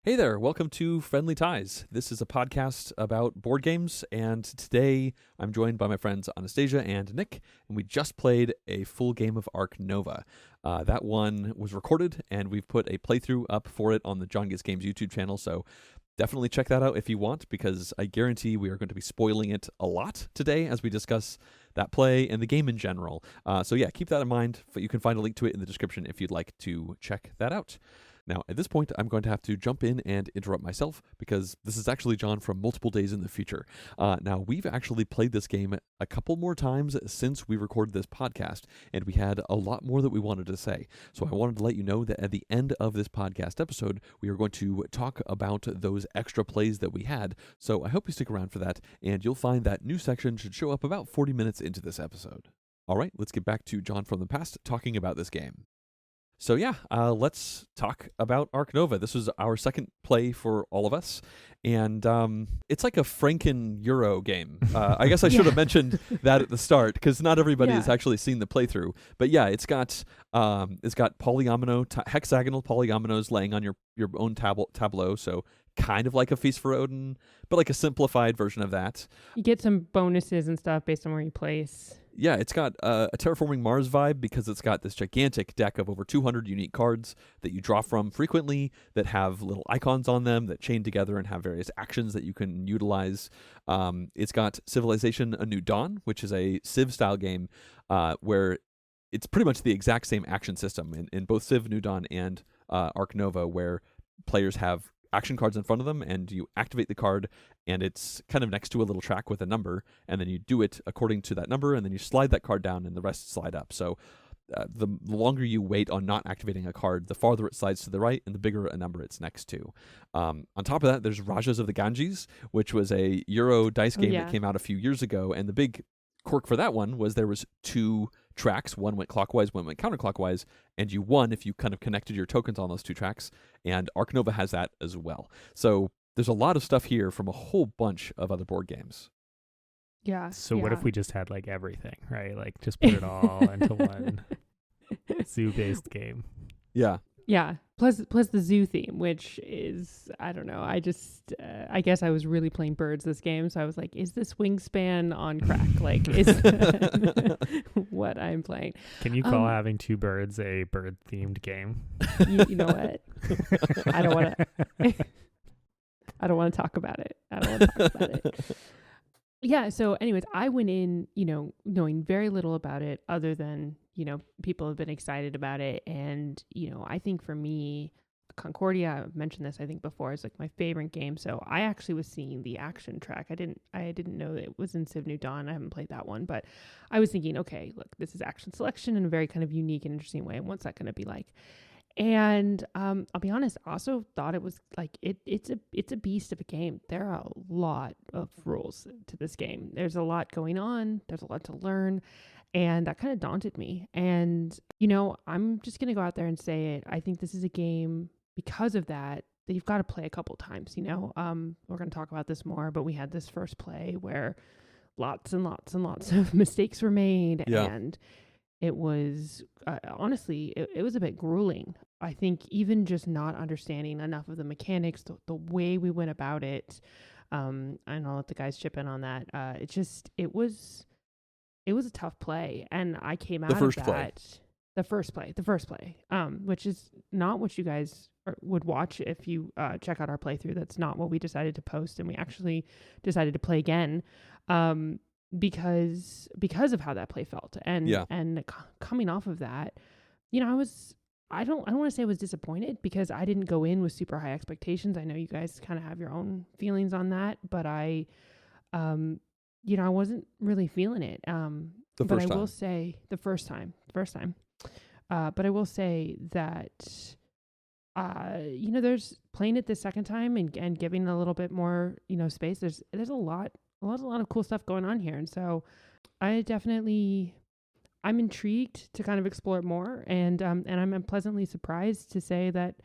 Hey there, welcome to Friendly Ties. This is a podcast about board games, and today I'm joined by my friends Anastasia and Nick, and we just played a full game of Ark Nova. That one was recorded, and we've put a playthrough up for it on the John Gets Games YouTube channel, so definitely check that out if you want, because I guarantee we are going to be spoiling it a lot today as we discuss that play and the game in general. So yeah, keep that in mind, but you can find a link to it in the description if you'd like to check that out. Now, at this point, I'm going to have to jump in and interrupt myself because this is actually John from multiple days in the future. Now, we've actually played this game a couple more times since we recorded this podcast, and we had a lot more that we wanted to say. So I wanted to let you know that at the end of this podcast episode, we are going to talk about those extra plays that we had. So I hope you stick around for that, and you'll find that new section should show up about 40 minutes into this episode. All right, let's get back to John from the past talking about this game. So yeah, let's talk about Ark Nova. This was our second play for all of us, and it's like a Franken Euro game. I guess I should have mentioned that at the start because not everybody has actually seen the playthrough. But yeah, it's got hexagonal polyominoes laying on your own tableau. So kind of like a Feast for Odin, but like a simplified version of that. You get some bonuses and stuff based on where you place. Yeah, it's got a Terraforming Mars vibe because it's got this gigantic deck of over 200 unique cards that you draw from frequently that have little icons on them that chain together and have various actions that you can utilize. It's got Civilization A New Dawn, which is a Civ-style game where it's pretty much the exact same action system in both Civ New Dawn and Ark Nova, where players have action cards in front of them, and you activate the card, and it's kind of next to a little track with a number, and then you do it according to that number, and then you slide that card down, and the rest slide up. So the longer you wait on not activating a card, the farther it slides to the right, and the bigger a number it's next to. On top of that, there's Rajas of the Ganges, which was a Euro dice game that came out a few years ago, and the big quirk for that one was there was two tracks. One went clockwise, one went counterclockwise, and you won if you kind of connected your tokens on those two tracks, and Ark Nova has that as well. So there's a lot of stuff here from a whole bunch of other board games. Yeah. So what if we just had like everything, right? Like just put it all into one zoo-based game. Yeah. Yeah. Plus the zoo theme, which is, I don't know. I guess I was really playing birds this game. So I was like, is this Wingspan on crack? Like, is what I'm playing. Can you call having two birds a bird-themed game? You know what? I don't want to talk about it. Yeah. So anyways, I went in, knowing very little about it other than, people have been excited about it. And, I think for me, Concordia, I've mentioned this, I think before, is like my favorite game. So I actually was seeing the action track. I didn't know that it was in Civ New Dawn. I haven't played that one, but I was thinking, okay, look, this is action selection in a very kind of unique and interesting way. And what's that going to be like? And I'll be honest, I also thought it was like it's a beast of a game. There are a lot of rules to this game. There's a lot going on. There's a lot to learn. And that kind of daunted me. And, I'm just going to go out there and say it. I think this is a game because of that you've got to play a couple times, We're going to talk about this more, but we had this first play where lots and lots and lots of mistakes were made. Yeah. And it was, honestly, it was a bit grueling. I think even just not understanding enough of the mechanics, the way we went about it, and I'll let the guys chip in on that. It was a tough play, and I came out of that. The first play, which is not what you guys would watch if you check out our playthrough. That's not what we decided to post, and we actually decided to play again because of how that play felt. And coming off of that, I don't want to say I was disappointed because I didn't go in with super high expectations. I know you guys kind of have your own feelings on that, but I wasn't really feeling it. Will say the first time. But I will say that, there's playing it the second time and giving a little bit more, space. There's a lot of cool stuff going on here. And so I'm intrigued to kind of explore it more. And I'm pleasantly surprised to say that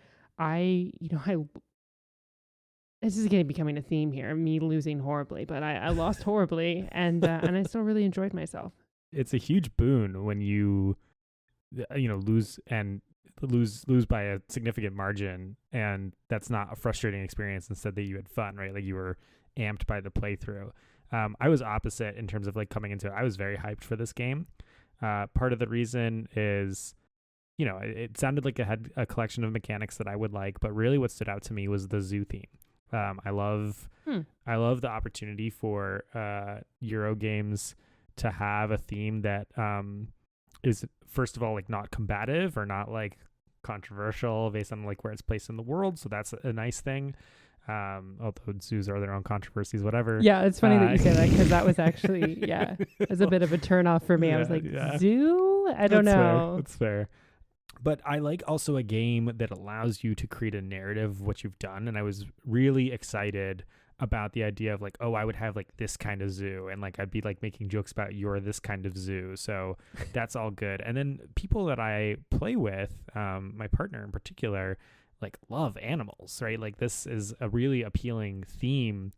this is going to be becoming a theme here, me losing horribly, but I lost horribly and I still really enjoyed myself. It's a huge boon when you lose and lose by a significant margin, and that's not a frustrating experience. Instead, that you had fun, right? Like you were amped by the playthrough. I was opposite in terms of like coming into it. I was very hyped for this game. Part of the reason is, it sounded like it had a collection of mechanics that I would like, but really what stood out to me was the zoo theme. I love the opportunity for Euro games to have a theme that is, first of all, like not combative or not like controversial based on like where it's placed in the world. So that's a nice thing. Although zoos are their own controversies, whatever. Yeah, it's funny that you say that, because that was actually, it was a bit of a turnoff for me. I was like, zoo? I don't know. That's fair. But I like also a game that allows you to create a narrative of what you've done. And I was really excited about the idea of like, oh, I would have like this kind of zoo, and like I'd be like making jokes about you're this kind of zoo. So that's all good. And then people that I play with, my partner in particular, like love animals, right? Like this is a really appealing theme.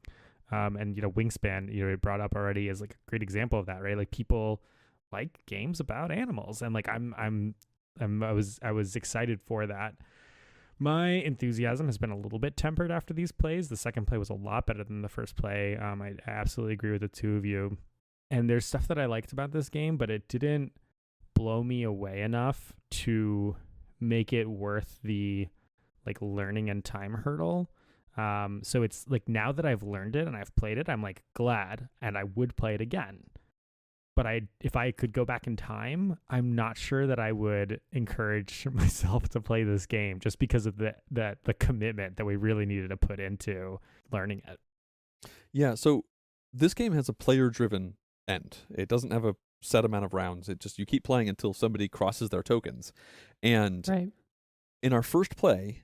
And Wingspan, it brought up already, is like a great example of that, right? Like people like games about animals, and like I was excited for that. My enthusiasm has been a little bit tempered after these plays. The second play was a lot better than the first play. I absolutely agree with the two of you. And there's stuff that I liked about this game, but it didn't blow me away enough to make it worth the like learning and time hurdle. So it's like, now that I've learned it and I've played it, I'm like glad, and I would play it again. But if I could go back in time, I'm not sure that I would encourage myself to play this game, just because of the commitment that we really needed to put into learning it. Yeah, so this game has a player-driven end. It doesn't have a set amount of rounds. You keep playing until somebody crosses their tokens. And in our first play,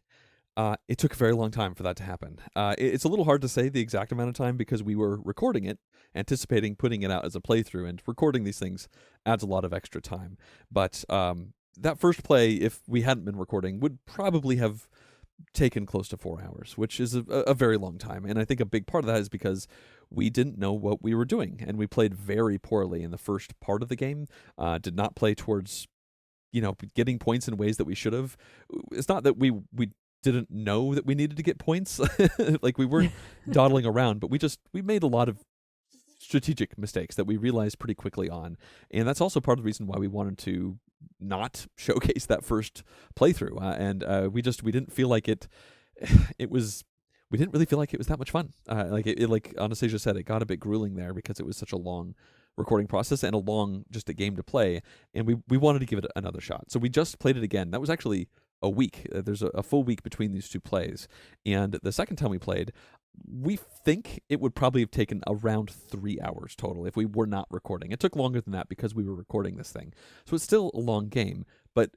it took a very long time for that to happen. It's a little hard to say the exact amount of time, because we were recording it, anticipating putting it out as a playthrough, and recording these things adds a lot of extra time. But that first play, if we hadn't been recording, would probably have taken close to 4 hours, which is a very long time. And I think a big part of that is because we didn't know what we were doing, and we played very poorly in the first part of the game. Did not play towards, getting points in ways that we should have. It's not that we didn't know that we needed to get points. Like we weren't dawdling around, but we made a lot of strategic mistakes that we realized pretty quickly on. And that's also part of the reason why we wanted to not showcase that first playthrough. And we didn't feel like we didn't really feel like it was that much fun. Like Anastasia said, it got a bit grueling there because it was such a long recording process and just a game to play. And we wanted to give it another shot. So we just played it again. That was actually a week. There's a full week between these two plays. And the second time we played, we think it would probably have taken around 3 hours total if we were not recording. It took longer than that because we were recording this thing. So it's still a long game, but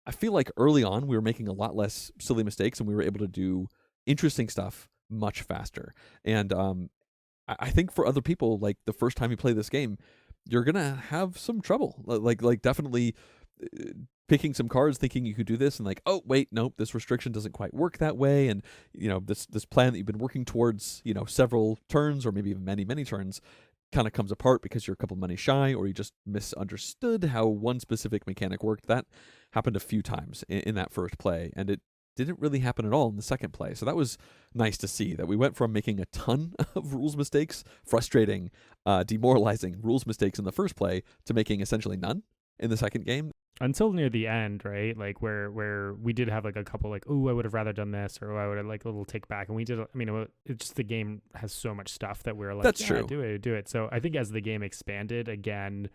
I feel like early on we were making a lot less silly mistakes, and we were able to do interesting stuff much faster. And I think for other people, like the first time you play this game, you're gonna have some trouble. Like definitely picking some cards, thinking you could do this, and like, oh wait, nope, this restriction doesn't quite work that way, and this plan that you've been working towards, several turns or maybe even many turns, kind of comes apart because you're a couple money shy, or you just misunderstood how one specific mechanic worked. That happened a few times in that first play, and it didn't really happen at all in the second play. So that was nice to see, that we went from making a ton of rules mistakes, frustrating, demoralizing rules mistakes in the first play, to making essentially none in the second game. Until near the end, right? Like where we did have like a couple like, oh, I would have rather done this, or I would have like a little take back. And we did, it's just the game has so much stuff that we're like, that's true. Do it. So I think as the game expanded again,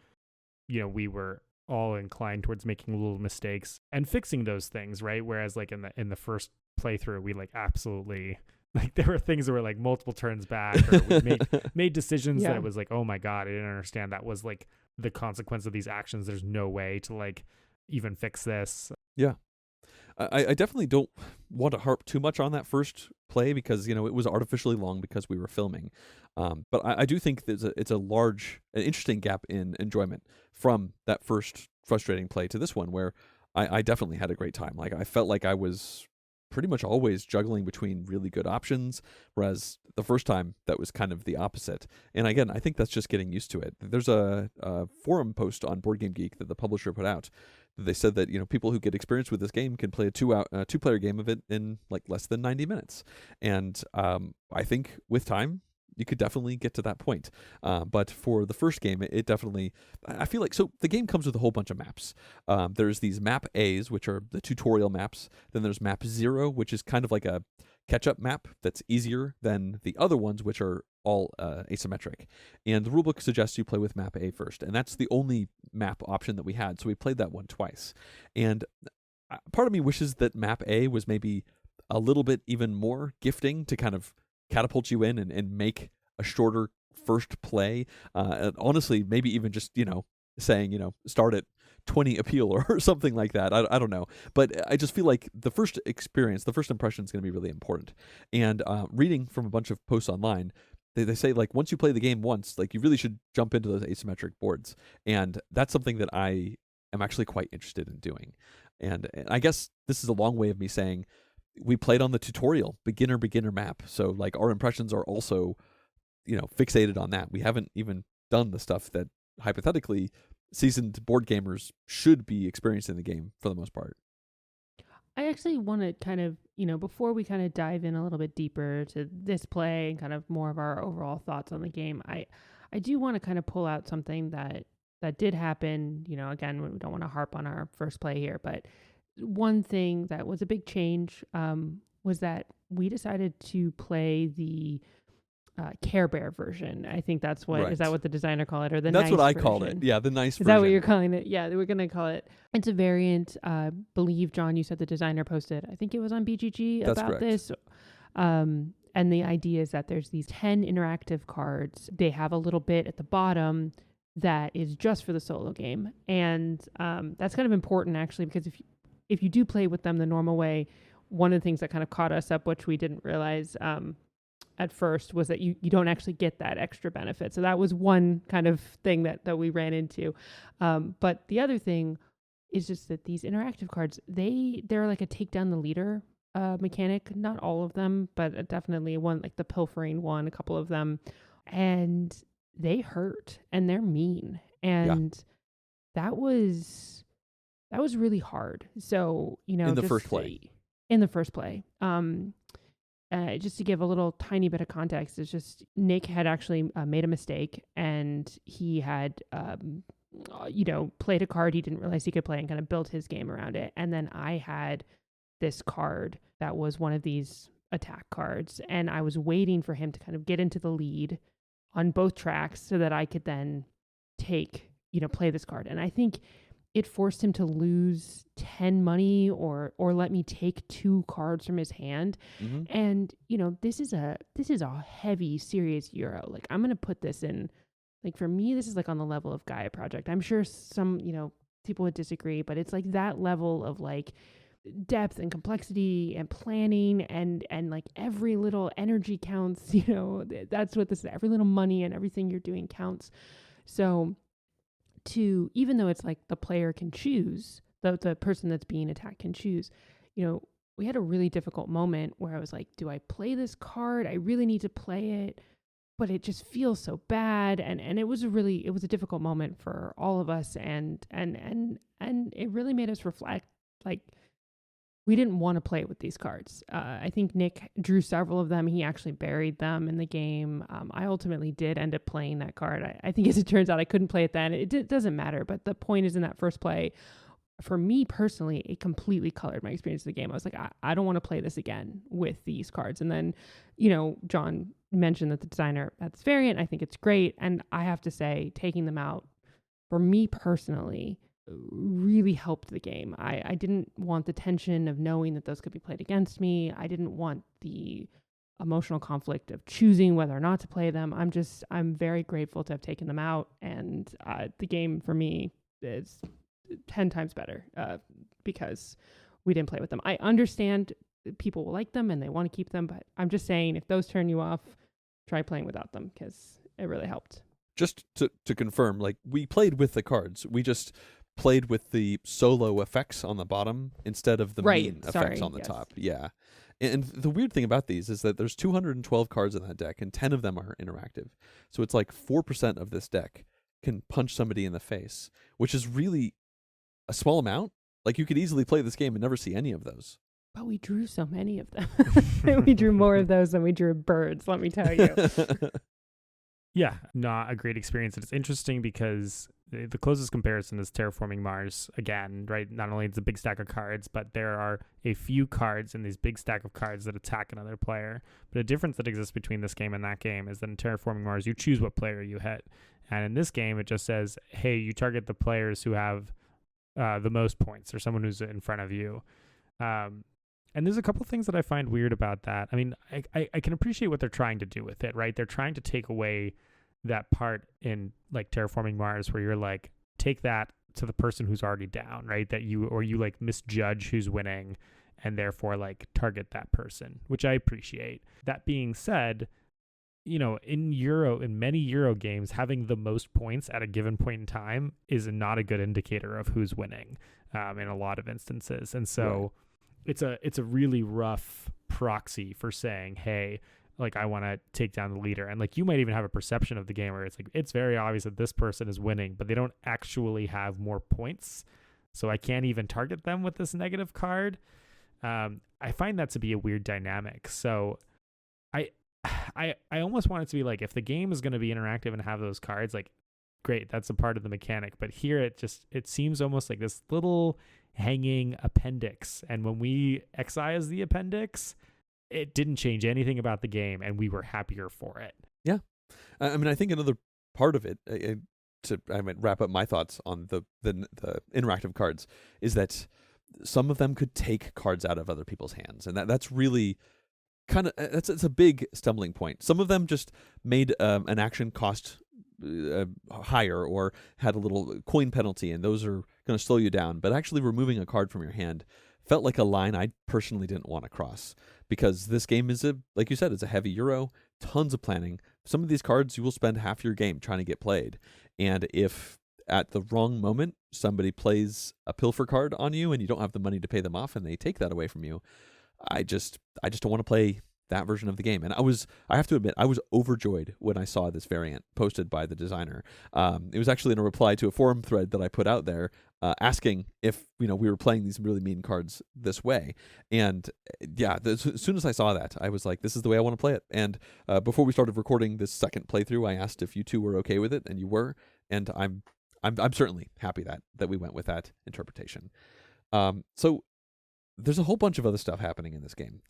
we were all inclined towards making little mistakes and fixing those things, right? Whereas like in the first playthrough, we like absolutely, like there were things that were like multiple turns back, or we made decisions that it was like, oh my God, I didn't understand that was like the consequence of these actions. There's no way to like even fix this. Yeah. I definitely don't want to harp too much on that first play because, it was artificially long because we were filming. But I do think it's an interesting gap in enjoyment from that first frustrating play to this one, where I definitely had a great time. Like I felt like I was pretty much always juggling between really good options, whereas the first time that was kind of the opposite. And again, I think that's just getting used to it. There's a forum post on Board Game Geek that the publisher put out they said that people who get experience with this game can play a two-player game of it in like less than 90 minutes, and I think with time you could definitely get to that point. But for the first game, it definitely, I feel like, so the game comes with a whole bunch of maps. There's these map A's, which are the tutorial maps. Then there's map 0, which is kind of like a catch-up map that's easier than the other ones, which are all asymmetric. And the rulebook suggests you play with map A first, and that's the only map option that we had, so we played that one twice. And part of me wishes that map A was maybe a little bit even more gifting to kind of catapult you in and make a shorter first play. And honestly, maybe even just, saying, start at 20 appeal or something like that. I don't know. But I just feel like the first experience, the first impression is going to be really important. And reading from a bunch of posts online, they say, like, once you play the game once, like, you really should jump into those asymmetric boards. And that's something that I am actually quite interested in doing. And I guess this is a long way of me saying, we played on the tutorial beginner map, so like our impressions are also fixated on that. We haven't even done the stuff that hypothetically seasoned board gamers should be experiencing the game for the most part. I actually want to kind of, before we kind of dive in a little bit deeper to this play and kind of more of our overall thoughts on the game, I do want to kind of pull out something that did happen. Again, we don't want to harp on our first play here, but one thing that was a big change was that we decided to play the Care Bear version. I think that's what, is that what the designer called it, or the That's nice what I version? called it. Yeah, the nice Is version. that what you're calling it? Yeah, we're going to call it. It's a variant. Believe, John, you said the designer posted, I think it was on BGG That's about correct. this. And the idea is that there's these 10 interactive cards. They have a little bit at the bottom that is just for the solo game. And that's kind of important, actually, because if you do play with them the normal way, one of the things that kind of caught us up, which we didn't realize at first, was that you don't actually get that extra benefit. So that was one kind of thing that we ran into. But the other thing is just that these interactive cards, they're like a take down the leader mechanic. Not all of them, but definitely one, like the pilfering one, a couple of them. And they hurt and they're mean. And that was really hard. So, in the first play. Just to give a little tiny bit of context, it's just Nick had actually made a mistake, and he had, played a card he didn't realize he could play and kind of built his game around it. And then I had this card that was one of these attack cards, and I was waiting for him to kind of get into the lead on both tracks so that I could then play this card. And I think it forced him to lose 10 money or let me take 2 cards from his hand. Mm-hmm. And, this is a heavy, serious Euro. Like, I'm going to put this in, like, for me, this is like on the level of Gaia Project. I'm sure some, people would disagree, but it's like that level of like depth and complexity and planning and like every little energy counts. That's what this is. Every little money and everything you're doing counts. So even though it's like the player can choose, the person that's being attacked can choose, we had a really difficult moment where I was like, do I play this card? I really need to play it, but it just feels so bad. And it was a difficult moment for all of us. And it really made us reflect, like, we didn't want to play with these cards. I think Nick drew several of them. He actually buried them in the game. I ultimately did end up playing that card. I think, as it turns out, I couldn't play it then. It doesn't matter. But the point is, in that first play, for me personally, it completely colored my experience of the game. I was like, I don't want to play this again with these cards. And then, John mentioned that the designer had this variant. I think it's great. And I have to say, taking them out, for me personally, really helped the game. I didn't want the tension of knowing that those could be played against me. I didn't want the emotional conflict of choosing whether or not to play them. I'm very grateful to have taken them out, and the game for me is 10 times better because we didn't play with them. I understand people will like them and they want to keep them, but I'm just saying, if those turn you off, try playing without them, because it really helped. Just to confirm, like, we played with the cards. We just played with the solo effects on the bottom instead of the main effects on the top. Yeah. And the weird thing about these is that there's 212 cards in that deck, and 10 of them are interactive. So it's like 4% of this deck can punch somebody in the face, which is really a small amount. Like, you could easily play this game and never see any of those. But we drew so many of them. We drew more of those than we drew birds, let me tell you. Yeah, not a great experience. And it's interesting because the closest comparison is Terraforming Mars again, right? Not only it's a big stack of cards, but there are a few cards in these big stack of cards that attack another player. But a difference that exists between this game and that game is that in Terraforming Mars, you choose what player you hit. And in this game, it just says, hey, you target the players who have the most points or someone who's in front of you. And there's a couple things that I find weird about that. I mean, I can appreciate what they're trying to do with it, right? They're trying to take away that part in like Terraforming Mars where you're like, take that to the person who's already down, right? That you like misjudge who's winning and therefore like target that person, which I appreciate. That being said, you know, in many Euro games, having the most points at a given point in time is not a good indicator of who's winning in a lot of instances. And so it's a really rough proxy for saying, hey, like, I want to take down the leader. And like, you might even have a perception of the game where it's like, it's very obvious that this person is winning, but they don't actually have more points. So I can't even target them with this negative card. I find that to be a weird dynamic. So I almost want it to be like, if the game is going to be interactive and have those cards, like, great, that's a part of the mechanic. But here it seems almost like this little hanging appendix. And when we excise the appendix, it didn't change anything about the game, and we were happier for it. Yeah. I mean, I think another part of it, I might wrap up my thoughts on the interactive cards, is that some of them could take cards out of other people's hands. And that's really kind of, it's a big stumbling point. Some of them just made an action cost higher or had a little coin penalty, and those are going to slow you down. But actually removing a card from your hand felt like a line I personally didn't want to cross, because this game is, like you said, it's a heavy Euro, tons of planning. Some of these cards you will spend half your game trying to get played. And if at the wrong moment somebody plays a pilfer card on you and you don't have the money to pay them off and they take that away from you, I just don't want to play that version of the game. And I have to admit, I was overjoyed when I saw this variant posted by the designer. It was actually in a reply to a forum thread that I put out there, asking if, we were playing these really mean cards this way. And yeah, as soon as I saw that, I was like, this is the way I want to play it. And before we started recording this second playthrough, I asked if you two were okay with it, and you were. And I'm certainly happy that we went with that interpretation. So there's a whole bunch of other stuff happening in this game.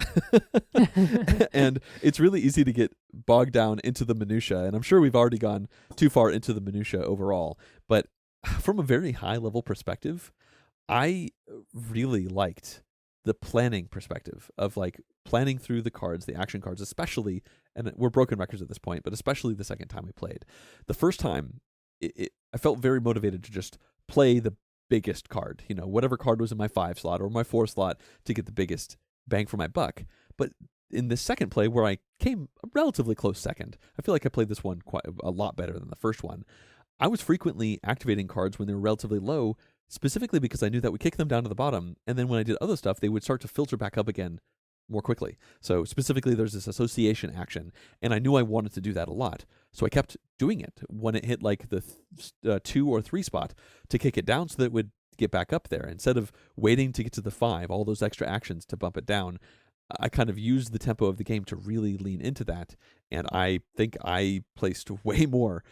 And it's really easy to get bogged down into the minutia. And I'm sure we've already gone too far into the minutia overall. But from a very high level perspective, I really liked the planning perspective of like planning through the cards, the action cards, especially, and we're broken records at this point, but especially the second time we played. The first time, I felt very motivated to just play the biggest card, whatever card was in my 5 slot or my 4 slot, to get the biggest bang for my buck. But in the second play, where I came a relatively close second, I feel like I played this one quite a lot better than the first one. I was frequently activating cards when they were relatively low, specifically because I knew that would kick them down to the bottom, and then when I did other stuff, they would start to filter back up again more quickly. So specifically, there's this association action, and I knew I wanted to do that a lot. So I kept doing it when it hit like the 2 or 3 spot to kick it down so that it would get back up there. Instead of waiting to get to the 5, all those extra actions to bump it down, I kind of used the tempo of the game to really lean into that. And I think I placed way more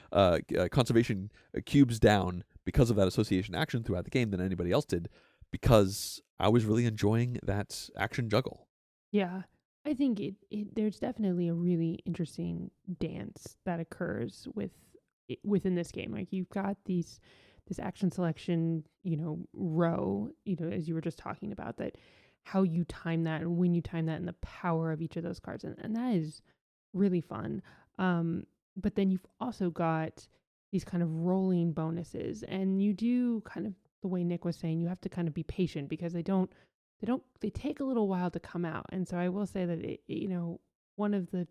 conservation cubes down because of that association action throughout the game than anybody else did, because I was really enjoying that action juggle. Yeah, I think there's definitely a really interesting dance that occurs within this game. Like, you've got this action selection, row, as you were just talking about, that how you time that and when you time that and the power of each of those cards. And that is really fun. But then you've also got these kind of rolling bonuses, and you do kind of, the way Nick was saying, you have to kind of be patient because they take a little while to come out. And so I will say that, one of the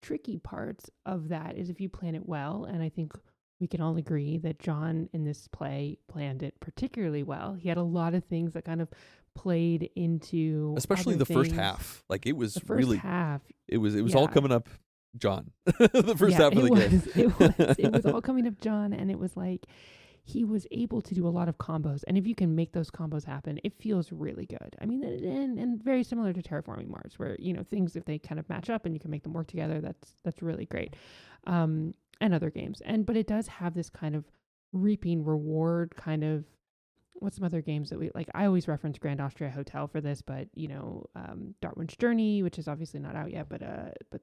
tricky parts of that is if you plan it well. And I think we can all agree that John in this play planned it particularly well. He had a lot of things that kind of played into, especially the first half. Like, it was really half. It was all coming up John. The first half of the game. It was all coming up John, and it was like he was able to do a lot of combos. And if you can make those combos happen, it feels really good. I mean, and very similar to Terraforming Mars, where, you know, things, if they kind of match up and you can make them work together, that's really great. And other games. But it does have this kind of reaping reward kind of, what's some other games that we like? I always reference Grand Austria Hotel for this, but, you know, Darwin's Journey, which is obviously not out yet, but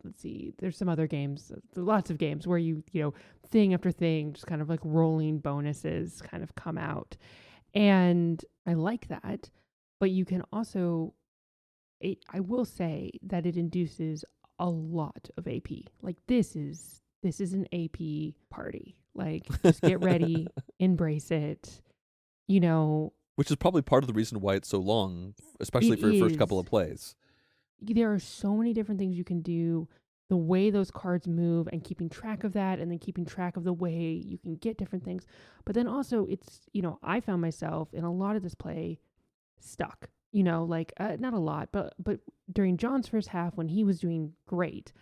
let's see, there's some other games, lots of games where you know, thing after thing, just kind of like rolling bonuses kind of come out. And I like that, but you can also, I will say that it induces a lot of AP. Like this is an AP party. Like, just get ready, embrace it. You know, which is probably part of the reason why it's so long, especially for your first couple of plays. There are so many different things you can do. The way those cards move and keeping track of that, and then keeping track of the way you can get different things. But then also it's, you know, I found myself in a lot of this play stuck, you know, like not a lot, but during John's first half when he was doing great,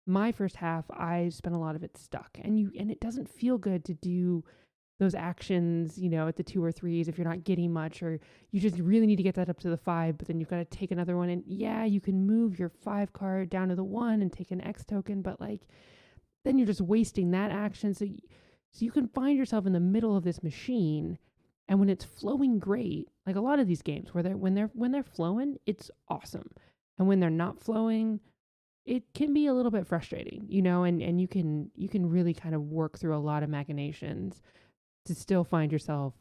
my first half, I spent a lot of it stuck, and it doesn't feel good to do those actions, you know, at the 2 or 3s if you're not getting much, or you just really need to get that up to the 5, but then you've got to take another one. And yeah, you can move your 5 card down to the 1 and take an X token, but like then you're just wasting that action. So you can find yourself in the middle of this machine, and when it's flowing great, like a lot of these games where when they're flowing, it's awesome. And when they're not flowing, it can be a little bit frustrating, you know, and you can really kind of work through a lot of machinations to still find yourself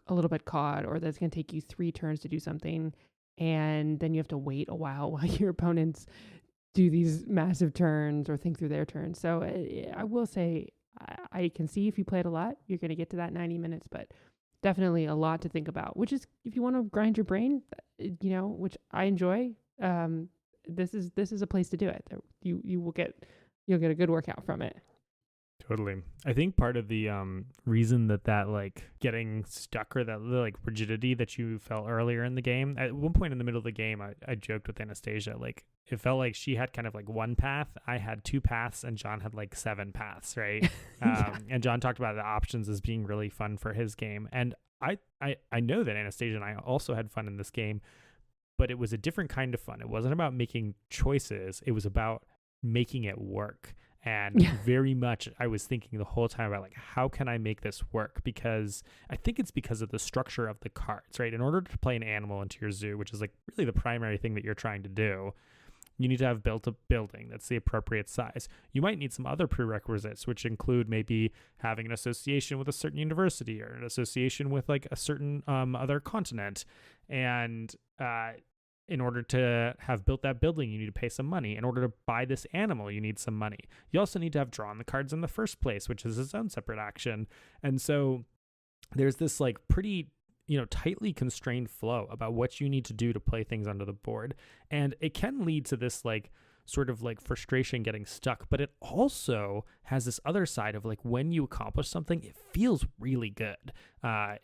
a little bit caught, or that's going to take you 3 turns to do something. And then you have to wait a while your opponents do these massive turns or think through their turns. So I will say, I can see if you play it a lot, you're going to get to that 90 minutes, but definitely a lot to think about, which is, if you want to grind your brain, you know, which I enjoy, this is a place to do it. You'll get a good workout from it. Totally. I think part of the reason that like getting stuck, or that like rigidity that you felt earlier in the game, at one point in the middle of the game, I joked with Anastasia, like it felt like she had kind of like one path, I had 2 paths, and John had like 7 paths, right? Yeah. And John talked about the options as being really fun for his game. And I know that Anastasia and I also had fun in this game, but it was a different kind of fun. It wasn't about making choices. It was about making it work. And very much I was thinking the whole time about like, how can I make this work? Because I think it's because of the structure of the cards, right? In order to play an animal into your zoo, which is like really the primary thing that you're trying to do, you need to have built a building that's the appropriate size. You might need some other prerequisites, which include maybe having an association with a certain university, or an association with like a certain other continent. And in order to have built that building, you need to pay some money. In order to buy this animal, you need some money. You also need to have drawn the cards in the first place, which is its own separate action. And so there's this like pretty, you know, tightly constrained flow about what you need to do to play things under the board. And it can lead to this like sort of like frustration, getting stuck, but it also has this other side of like, when you accomplish something, it feels really good.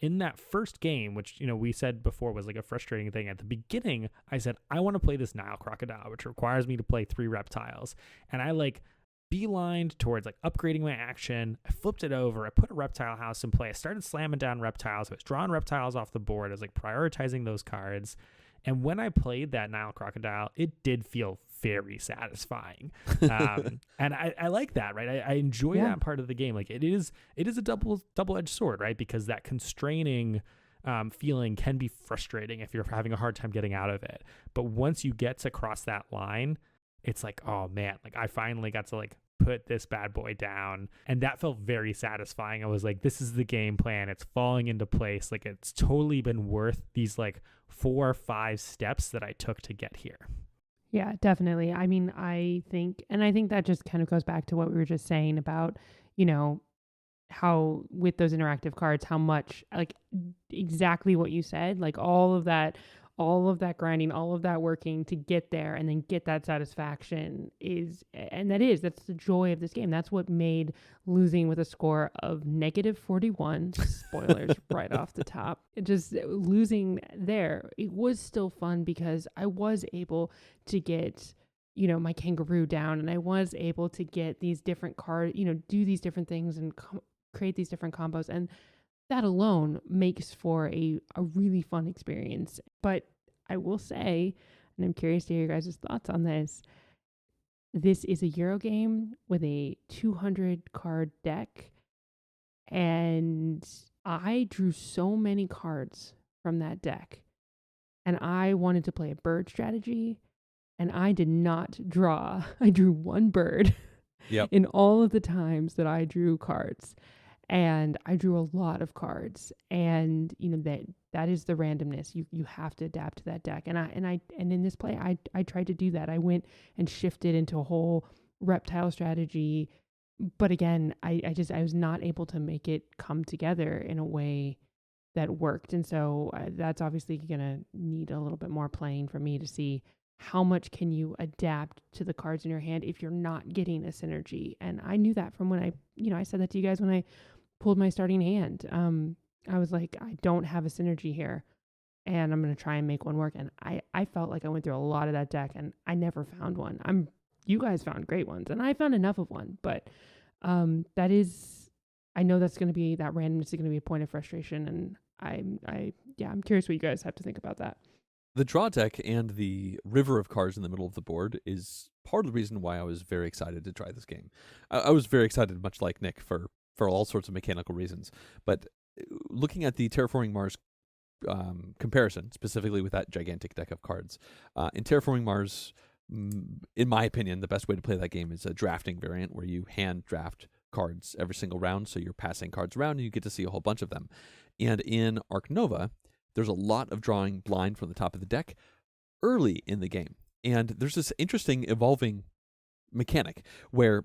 In that first game, which, you know, we said before was like a frustrating thing at the beginning, I said, I want to play this Nile crocodile, which requires me to play 3 reptiles. And I like beelined towards like upgrading my action. I flipped it over. I put a reptile house in play. I started slamming down reptiles. I was drawing reptiles off the board. I was like prioritizing those cards. And when I played that Nile crocodile, it did feel very satisfying. And I like that, right? I enjoy that part of the game. Like it is a double-edged sword, right? Because that constraining feeling can be frustrating if you're having a hard time getting out of it. But once you get to cross that line, it's like, oh man, like I finally got to like put this bad boy down. And that felt very satisfying. I was like, this is the game plan. It's falling into place. Like it's totally been worth these like 4 or 5 steps that I took to get here. Yeah, definitely. I mean, I think that just kind of goes back to what we were just saying about, you know, how with those interactive cards, how much, like exactly what you said, like all of that grinding, all of that working to get there and then get that satisfaction that's the joy of this game. That's what made losing with a score of -41, spoilers right off the top, just losing there, it was still fun because I was able to get, you know, my kangaroo down, and I was able to get these different cards, you know, do these different things and create these different combos. And that alone makes for a really fun experience. But I will say, and I'm curious to hear your guys' thoughts on this, this is a Euro game with a 200 card deck, and I drew so many cards from that deck, and I wanted to play a bird strategy, and I did not draw. I drew one bird Yep. in all of the times that I drew cards. And I drew a lot of cards, and that is the randomness. You have to adapt to that deck. And in this play I tried to do that. I went and shifted into a whole reptile strategy, but again, I was not able to make it come together in a way that worked. And so that's obviously going to need a little bit more playing for me to see how much can you adapt to the cards in your hand if you're not getting a synergy. And I knew that from when I said that to you guys when I pulled my starting hand. I was like, I don't have a synergy here, and I'm going to try and make one work. And I felt like I went through a lot of that deck, and I never found one. You guys found great ones, and I found enough of one, but that is, I know that's going to be, that randomness is going to be a point of frustration, and I'm curious what you guys have to think about that. The draw deck and the river of cards in the middle of the board is part of the reason why I was very excited to try this game. I was very excited, much like Nick, for all sorts of mechanical reasons. But looking at the Terraforming Mars comparison, specifically with that gigantic deck of cards, in Terraforming Mars, in my opinion, the best way to play that game is a drafting variant where you hand draft cards every single round, so you're passing cards around and you get to see a whole bunch of them. And in Arc Nova, there's a lot of drawing blind from the top of the deck early in the game. And there's this interesting evolving mechanic where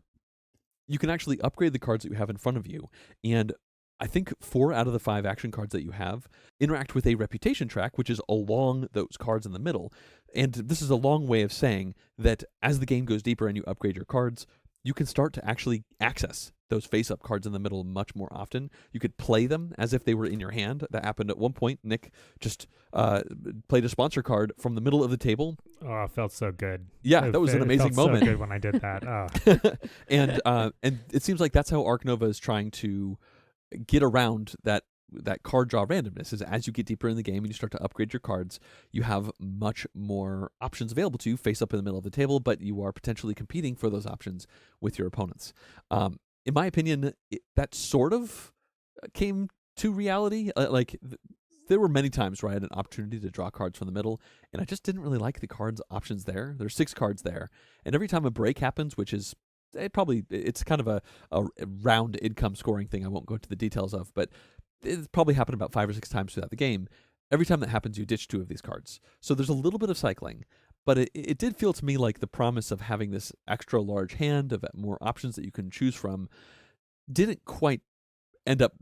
you can actually upgrade the cards that you have in front of you. And I think 4 out of the 5 action cards that you have interact with a reputation track, which is along those cards in the middle. And this is a long way of saying that as the game goes deeper and you upgrade your cards, you can start to actually access those face-up cards in the middle much more often. You could play them as if they were in your hand. That happened at one point. Nick just played a sponsor card from the middle of the table. Oh, it felt so good. Yeah, that was an amazing moment. So good when I did that. Oh. And it seems like that's how Arc Nova is trying to get around that card draw randomness, is as you get deeper in the game and you start to upgrade your cards, you have much more options available to you face up in the middle of the table, but you are potentially competing for those options with your opponents. In my opinion, that sort of came to reality. There were many times where I had an opportunity to draw cards from the middle, and I just didn't really like the cards options there. There's 6 cards there, and every time a break happens, which is it's kind of a round income scoring thing I won't go into the details of, but it's probably happened about 5 or 6 times throughout the game. Every time that happens, you ditch 2 of these cards. So there's a little bit of cycling, but it did feel to me like the promise of having this extra large hand, of more options that you can choose from, didn't quite end up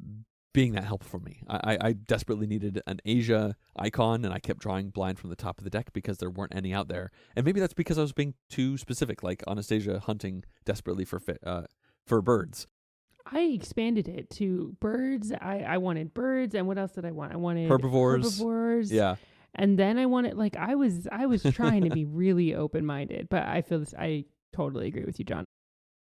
being that helpful for me. I desperately needed an Asia icon, and I kept drawing blind from the top of the deck because there weren't any out there. And maybe that's because I was being too specific, like Anastasia hunting desperately for birds. I expanded it to birds. I wanted birds, and what else did I want? I wanted herbivores. Yeah. And then I wanted, like, I was trying to be really open-minded, but I totally agree with you, John.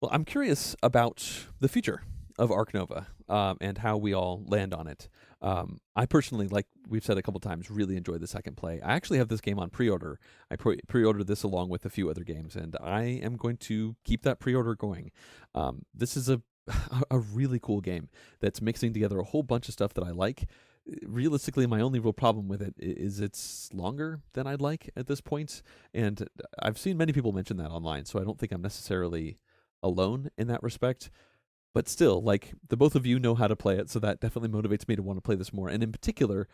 Well, I'm curious about the future of Arc Nova and how we all land on it. I personally, like we've said a couple times, really enjoyed the second play. I actually have this game on pre-order. I pre-ordered this along with a few other games, and I am going to keep that pre-order going. This is a really cool game that's mixing together a whole bunch of stuff that I like. Realistically, my only real problem with it is it's longer than I'd like at this point, and I've seen many people mention that online, so I don't think I'm necessarily alone in that respect. But still, like, the both of you know how to play it, so that definitely motivates me to want to play this more. And in particular,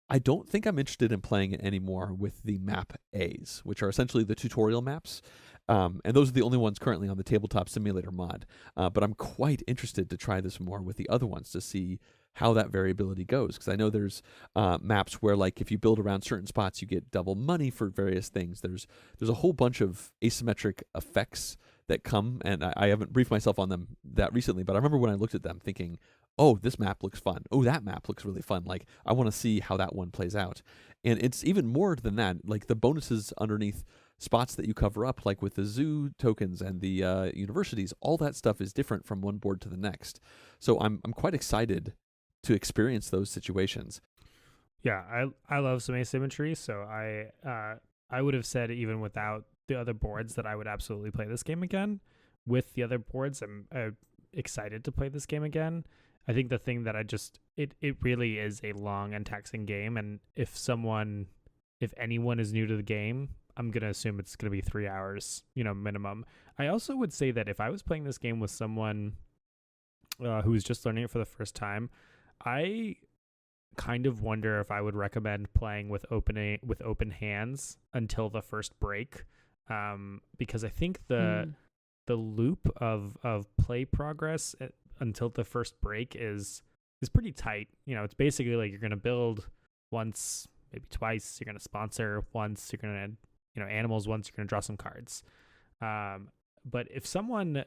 I don't think I'm interested in playing it anymore with the map A's, which are essentially the tutorial maps. And those are the only ones currently on the Tabletop Simulator mod. But I'm quite interested to try this more with the other ones to see how that variability goes. Because I know there's maps where, like, if you build around certain spots, you get double money for various things. There's a whole bunch of asymmetric effects that come, and I haven't briefed myself on them that recently, but I remember when I looked at them thinking, oh, this map looks fun. Oh, that map looks really fun. Like, I want to see how that one plays out. And it's even more than that. Like, the bonuses underneath spots that you cover up, like with the zoo tokens and the universities, all that stuff is different from one board to the next. So I'm quite excited to experience those situations. Yeah, I love some asymmetry, so I would have said even without the other boards that I would absolutely play this game again. With the other boards, I'm excited to play this game again. I think the thing that it really is a long and taxing game, and if anyone is new to the game, I'm going to assume it's going to be 3 hours, minimum. I also would say that if I was playing this game with someone who's just learning it for the first time, I kind of wonder if I would recommend playing with open hands until the first break, because I think the loop of play progress until the first break is pretty tight. It's basically like you're going to build once, maybe twice, you're going to sponsor once, you're going to animals once, you're going to draw some cards. But if someone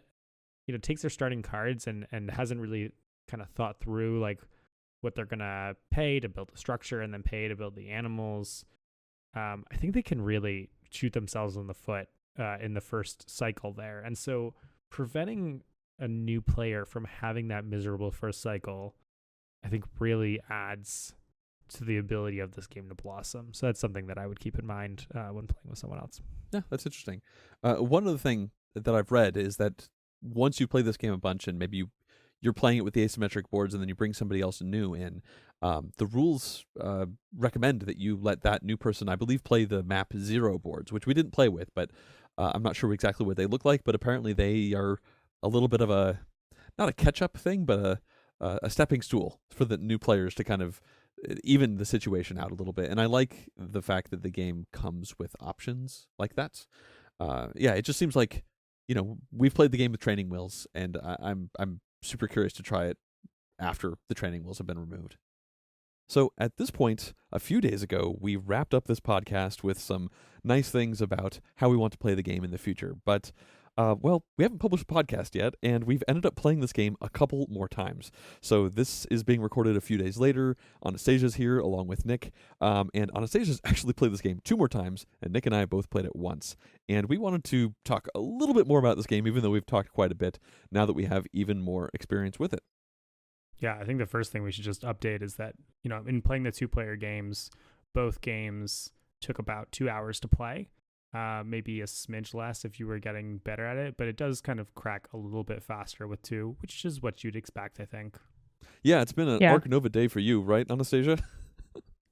takes their starting cards and hasn't really kind of thought through like what they're going to pay to build the structure and then pay to build the animals, I think they can really shoot themselves in the foot in the first cycle there. And so preventing a new player from having that miserable first cycle, I think really adds to the ability of this game to blossom. So that's something that I would keep in mind when playing with someone else. Yeah, that's interesting. One other thing that I've read is that once you play this game a bunch and maybe you're playing it with the asymmetric boards and then you bring somebody else new in, the rules recommend that you let that new person, I believe, play the map 0 boards, which we didn't play with, but I'm not sure exactly what they look like, but apparently they are a little bit of not a catch-up thing, but a stepping stool for the new players to kind of even the situation out a little bit. And I like the fact that the game comes with options like that. It just seems like, we've played the game with training wheels, and I'm super curious to try it after the training wheels have been removed. So at this point, a few days ago, we wrapped up this podcast with some nice things about how we want to play the game in the future. But, we haven't published a podcast yet, and we've ended up playing this game a couple more times. So this is being recorded a few days later. Anastasia's here along with Nick, and Anastasia's actually played this game 2 more times, and Nick and I both played it once. And we wanted to talk a little bit more about this game, even though we've talked quite a bit, now that we have even more experience with it. Yeah, I think the first thing we should just update is that, in playing the 2-player games, both games took about 2 hours to play. Maybe a smidge less if you were getting better at it, but it does kind of crack a little bit faster with 2, which is what you'd expect, I think. Yeah, it's been an Ark Nova day for you, right, Anastasia?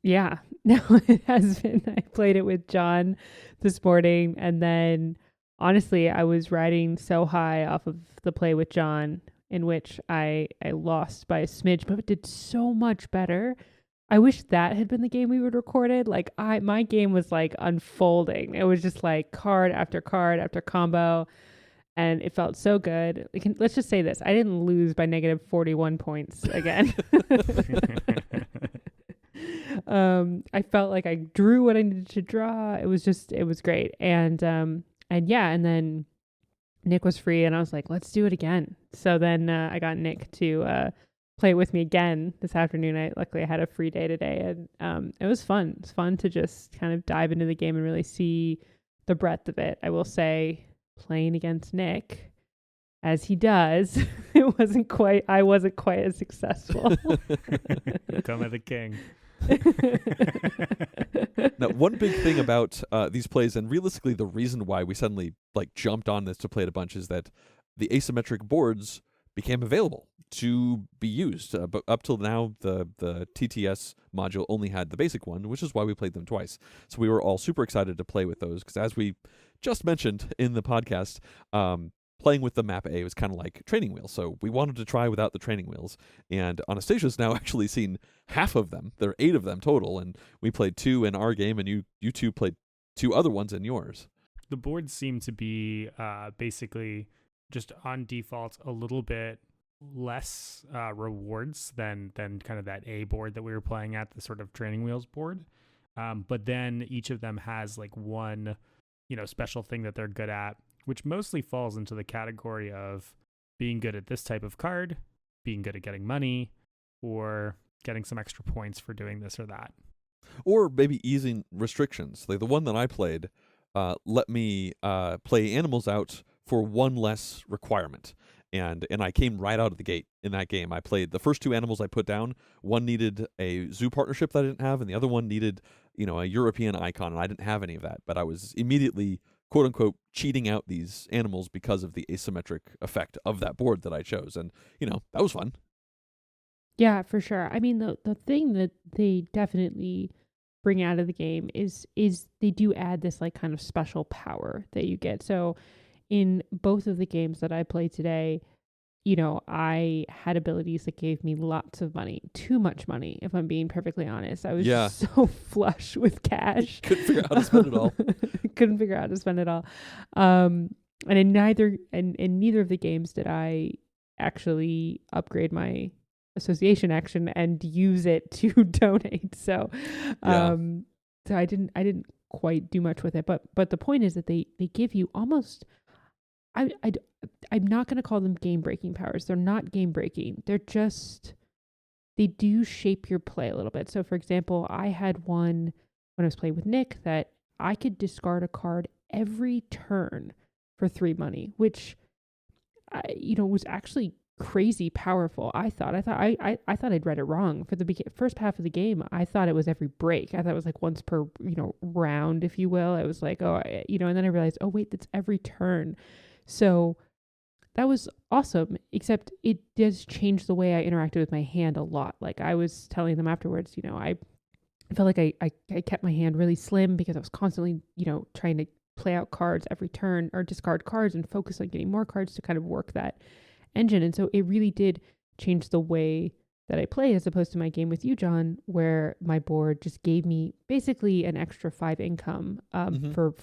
Yeah, no, it has been. I played it with John this morning, and then honestly, I was riding so high off of the play with John, in which I lost by a smidge, but it did so much better. I wish that had been the game we would recorded. Like my game was like unfolding. It was just like card after card after combo, and it felt so good. Let's just say this: I didn't lose by negative 41 points again. I felt like I drew what I needed to draw. It was great, and then Nick was free, and I was like, let's do it again. So then I got Nick to play with me again this afternoon. Luckily I had a free day today, and it was fun. It's fun to just kind of dive into the game and really see the breadth of it. I will say, playing against Nick, as he does, I wasn't quite as successful. Come at the king. Now, one big thing about these plays, and realistically the reason why we suddenly jumped on this to play it a bunch, is that the asymmetric boards became available to be used. But up till now, the TTS module only had the basic one, which is why we played them twice. So we were all super excited to play with those, because as we just mentioned in the podcast, playing with the map A was kind of like training wheels. So we wanted to try without the training wheels. And Anastasia's now actually seen half of them. There are 8 of them total, and we played 2 in our game, and you 2 played 2 other ones in yours. The boards seem to be basically just on default a little bit less rewards than kind of that A board that we were playing at, the sort of training wheels board. But then each of them has like one, special thing that they're good at, which mostly falls into the category of being good at this type of card, being good at getting money, or getting some extra points for doing this or that. Or maybe easing restrictions. Like the one that I played let me play animals out for 1 less requirement. And I came right out of the gate in that game. I played the first 2 animals I put down. One needed a zoo partnership that I didn't have, and the other one needed, a European icon, and I didn't have any of that. But I was immediately, quote unquote, cheating out these animals because of the asymmetric effect of that board that I chose. And, that was fun. Yeah, for sure. I mean, the thing that they definitely bring out of the game is they do add this like kind of special power that you get. So in both of the games that I played today, I had abilities that gave me lots of money, too much money, if I'm being perfectly honest. I was Yeah. just so flush with cash. Couldn't figure out how to spend it all. Couldn't figure out how to spend it all. And in neither of the games did I actually upgrade my association action and use it to donate. So, Yeah. so I didn't quite do much with it. But the point is that they give you almost. I'm not going to call them game breaking powers. They're not game breaking. They're just, they do shape your play a little bit. So for example, I had one when I was playing with Nick that I could discard a card every turn for 3 money, which, was actually crazy powerful. I thought I'd read it wrong for the first half of the game. I thought it was every break. I thought it was like once per, round, if you will. It was like, and then I realized, oh wait, that's every turn. So that was awesome, except it does change the way I interacted with my hand a lot. Like I was telling them afterwards, I felt like I kept my hand really slim because I was constantly, trying to play out cards every turn or discard cards and focus on getting more cards to kind of work that engine. And so it really did change the way that I play, as opposed to my game with you, John, where my board just gave me basically an extra 5 income for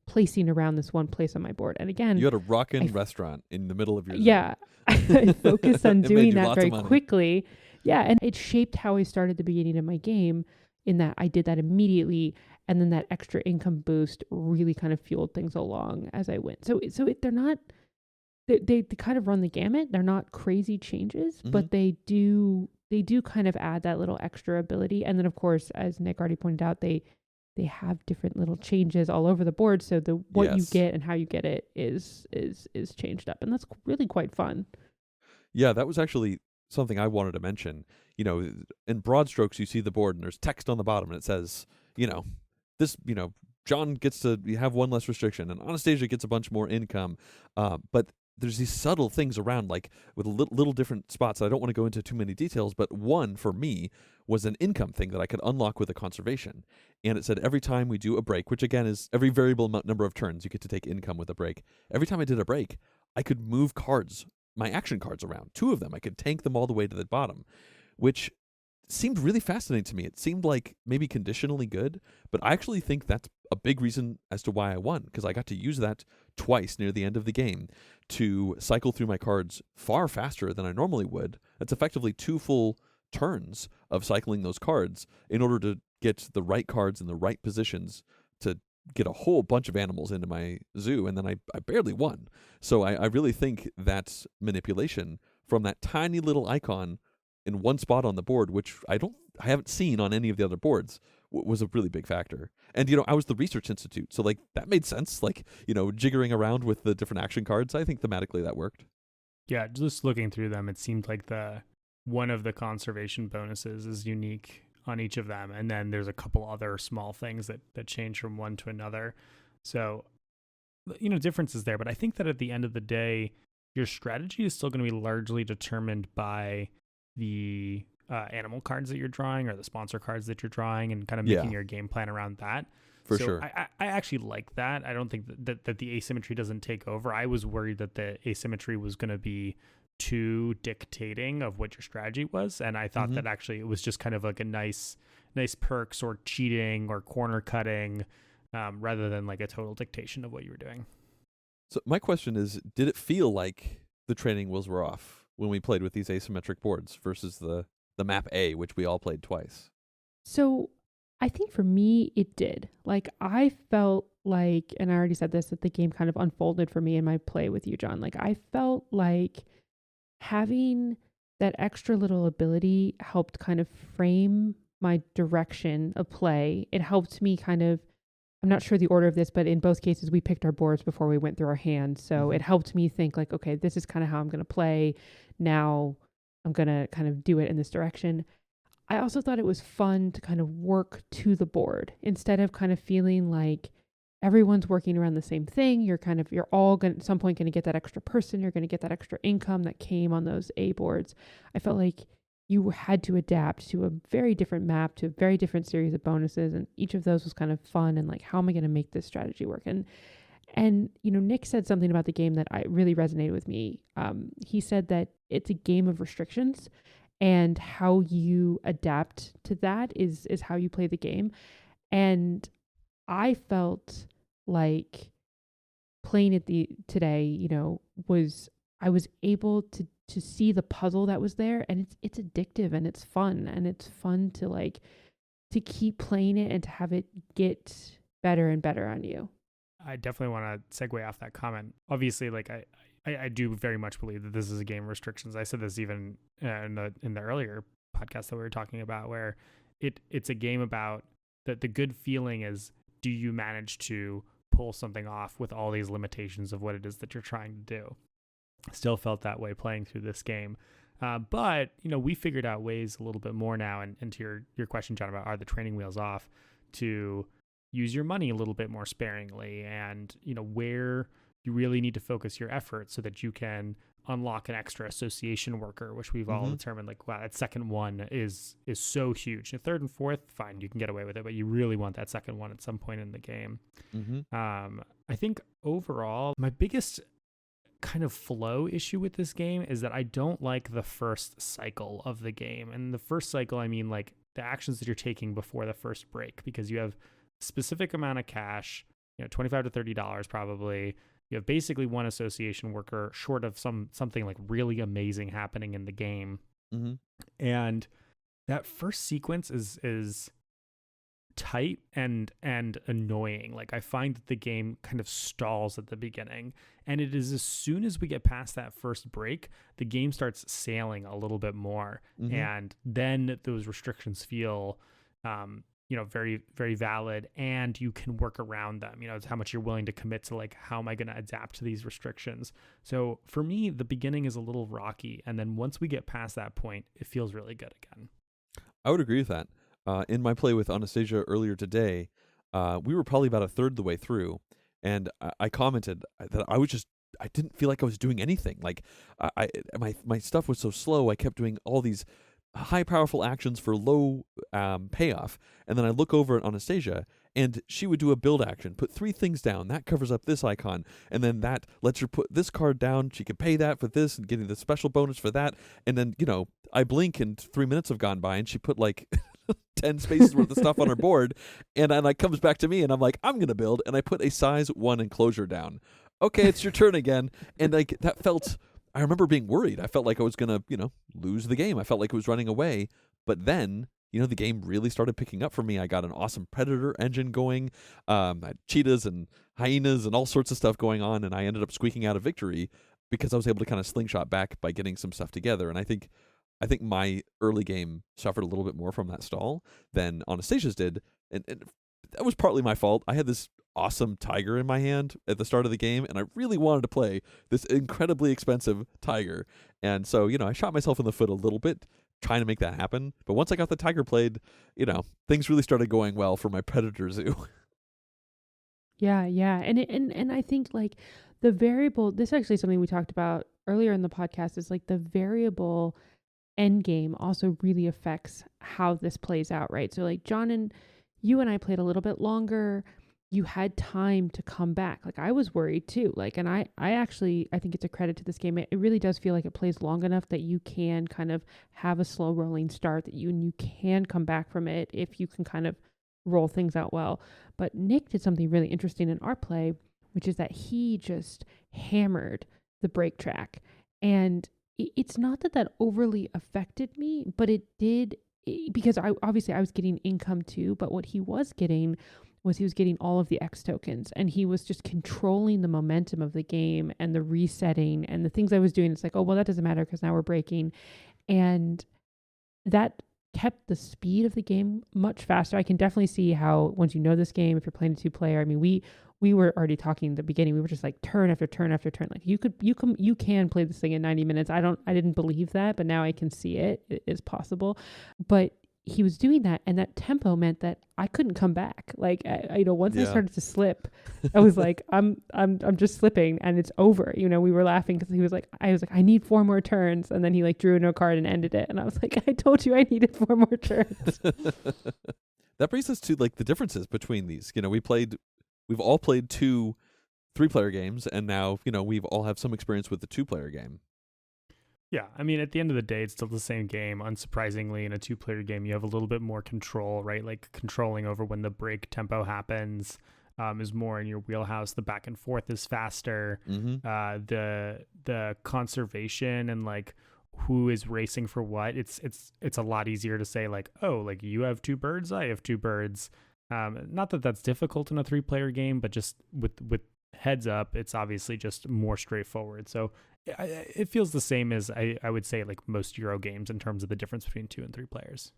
placing around this one place on my board. And again, You had a rockin' restaurant in the middle of your yeah, I focused on It made doing you that lots of very money. quickly. Yeah, and it shaped how I started the beginning of my game, in that I did that immediately, and then that extra income boost really kind of fueled things along as I went. They're not. They kind of run the gamut. They're not crazy changes, but they do kind of add that little extra ability. And then of course, as Nick already pointed out, they have different little changes all over the board. So what you Yes. get and how you get it is changed up, and that's really quite fun. Yeah, that was actually something I wanted to mention. In broad strokes, you see the board and there's text on the bottom and it says, this, John gets to have 1 less restriction and Anastasia gets a bunch more income. But there's these subtle things around, like with little different spots. I don't want to go into too many details, but one for me was an income thing that I could unlock with a conservation. And it said every time we do a break, which again is every variable number of turns, you get to take income with a break. Every time I did a break, I could move cards, my action cards around. 2 of them, I could tank them all the way to the bottom, which seemed really fascinating to me. It seemed like maybe conditionally good, but I actually think that's a big reason as to why I won, because I got to use that twice near the end of the game to cycle through my cards far faster than I normally would. That's effectively 2 full turns of cycling those cards in order to get the right cards in the right positions to get a whole bunch of animals into my zoo, and then I barely won. So I really think that manipulation from that tiny little icon in one spot on the board, which I haven't seen on any of the other boards, was a really big factor. And I was the research institute, so like that made sense. Like jiggering around with the different action cards, I think thematically that worked. Yeah, just looking through them, it seemed like one of the conservation bonuses is unique on each of them, and then there's a couple other small things that change from one to another. So differences there, but I think that at the end of the day, your strategy is still going to be largely determined by the animal cards that you're drawing or the sponsor cards that you're drawing, and kind of making your game plan around that. For so sure. I actually like that. I don't think that the asymmetry doesn't take over. I was worried that the asymmetry was going to be too dictating of what your strategy was, and I thought that actually it was just kind of like a nice perks or cheating or corner cutting, rather than like a total dictation of what you were doing. So my question is, did it feel like the training wheels were off when we played with these asymmetric boards versus the map A, which we all played twice? So I think for me, it did. Like I felt like, and I already said this, that the game kind of unfolded for me in my play with you, John. Like I felt like having that extra little ability helped kind of frame my direction of play. It helped me kind of I'm not sure the order of this, but in both cases, we picked our boards before we went through our hands. So it helped me think like, okay, this is kind of how I'm going to play. Now I'm going to kind of do it in this direction. I also thought it was fun to kind of work to the board instead of kind of feeling like everyone's working around the same thing. You're all going at some point going to get that extra person. You're going to get that extra income that came on those A boards. I felt like you had to adapt to a very different map, to a very different series of bonuses. And each of those was kind of fun. And like, how am I going to make this strategy work? And Nick said something about the game that really resonated with me. He said that it's a game of restrictions, and how you adapt to that is how you play the game. And I felt like playing it today, I was able to see the puzzle that was there, and it's addictive and it's fun, and it's fun to like to keep playing it and to have it get better and better on you. I definitely want to segue off that comment. Obviously, like I do very much believe that this is a game of restrictions. I said this even in the earlier podcast that we were talking about, where it's a game about that. The good feeling is, do you manage to pull something off with all these limitations of what it is that you're trying to do? Still felt that way playing through this game. But, we figured out ways a little bit more now, and to your question, John, about are the training wheels off, to use your money a little bit more sparingly, and, where you really need to focus your efforts so that you can unlock an extra association worker, which we've all determined, like, wow, that second one is so huge. The third and fourth, fine, you can get away with it, but you really want that second one at some point in the game. I think overall, my biggest kind of flow issue with this game is that I don't like the first cycle of the game. And the first cycle, I mean like the actions that you're taking before the first break, because you have a specific amount of cash, $25 to $30 probably. You have basically one association worker short of something like really amazing happening in the game. And that first sequence is tight and annoying. Like, I find that the game kind of stalls at the beginning, and it is as soon as we get past that first break, the game starts sailing a little bit more, and then those restrictions feel very, very valid, and you can work around them. It's how much you're willing to commit to, like, how am I going to adapt to these restrictions? So for me, the beginning is a little rocky, and then once we get past that point, it feels really good again. I would agree with that. In my play with Anastasia earlier today, we were probably about a third the way through, and I commented that I didn't feel like I was doing anything. Like, my stuff was so slow. I kept doing all these high powerful actions for low payoff, and then I look over at Anastasia, and she would do a build action, put 3 things down, that covers up this icon, and then that lets her put this card down, she can pay that for this and getting the special bonus for that, and then I blink and 3 minutes have gone by and she put like 10 spaces worth of stuff on her board, and then it comes back to me and I'm like, I'm gonna build, and I put a size 1 enclosure down. Okay, it's your turn again. And like, that felt, I remember being worried. I felt like I was gonna lose the game. I felt like it was running away. But then the game really started picking up for me. I got an awesome predator engine going. I had cheetahs and hyenas and all sorts of stuff going on, and I ended up squeaking out a victory because I was able to kind of slingshot back by getting some stuff together. And I think my early game suffered a little bit more from that stall than Anastasia's did, and that was partly my fault. I had this awesome tiger in my hand at the start of the game, and I really wanted to play this incredibly expensive tiger, and so I shot myself in the foot a little bit trying to make that happen. But once I got the tiger played, things really started going well for my predator zoo. Yeah, and I think like the variable. This is actually something we talked about earlier in the podcast. Is like the variable end game also really affects how this plays out, right? So like you and I played a little bit longer. You had time to come back. Like, I was worried too. Like, and I think it's a credit to this game. It really does feel like it plays long enough that you can kind of have a slow rolling start, that you can come back from it if you can kind of roll things out well. But Nick did something really interesting in our play, which is that he just hammered the break track. And it's not that overly affected me, but it did, because I was getting income too, but what he was getting all of the X tokens, and he was just controlling the momentum of the game and the resetting and the things I was doing. It's like, oh, well, that doesn't matter because now we're breaking. And that kept the speed of the game much faster. I can definitely see how once you know this game, if you're playing a 2-player, I mean, we were already talking in the beginning. We were just like turn after turn after turn. Like you can play this thing in 90 minutes. I didn't believe that, but now I can see it. It is possible. But he was doing that, and that tempo meant that I couldn't come back. Like once I started to slip, I was like, I'm just slipping, and it's over. We were laughing because I was like, I need 4 more turns, and then he like drew a no card and ended it, and I was like, I told you I needed 4 more turns. That brings us to like the differences between these. We've all played 2 3-player games, and now we've all have some experience with the 2-player game. Yeah, I mean, at the end of the day, it's still the same game. Unsurprisingly, in a 2-player game, you have a little bit more control, right? Like controlling over when the break tempo happens is more in your wheelhouse. The back and forth is faster. Mm-hmm. The conservation and like who is racing for what. It's a lot easier to say like, oh, like you have 2 birds, I have 2 birds. Not that that's difficult in a 3-player game, but just with heads up, it's obviously just more straightforward. So it feels the same as I would say like most Euro games in terms of the difference between 2 and 3 players.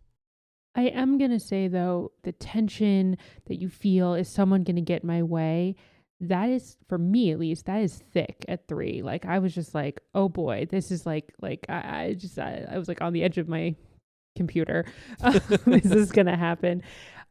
I am going to say, though, the tension that you feel, is someone going to get in my way? That is, for me at least, that is thick at 3. Like, I was just like, oh boy, this is like I was like on the edge of my computer. This is going to happen.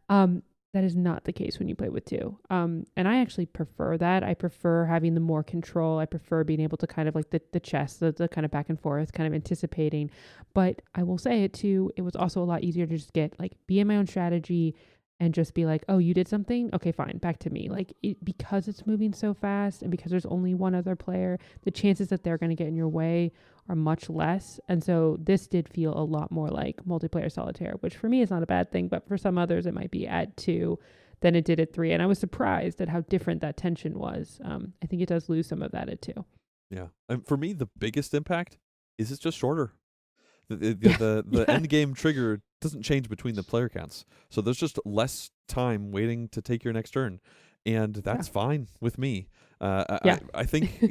That is not the case when you play with 2. And I actually prefer that. I prefer having the more control. I prefer being able to kind of like the chess, the kind of back and forth, kind of anticipating. But I will say it too, it was also a lot easier to just be in my own strategy and just be like, oh, you did something? Okay, fine, back to me. Like because it's moving so fast and because there's only one other player, the chances that they're going to get in your way are much less. And so this did feel a lot more like multiplayer solitaire, which for me is not a bad thing, but for some others it might be at 2 than it did at 3. And I was surprised at how different that tension was. I think it does lose some of that at 2. Yeah. And for me, the biggest impact is it's just shorter. The end game trigger doesn't change between the player counts. So there's just less time waiting to take your next turn. And that's fine with me. I think,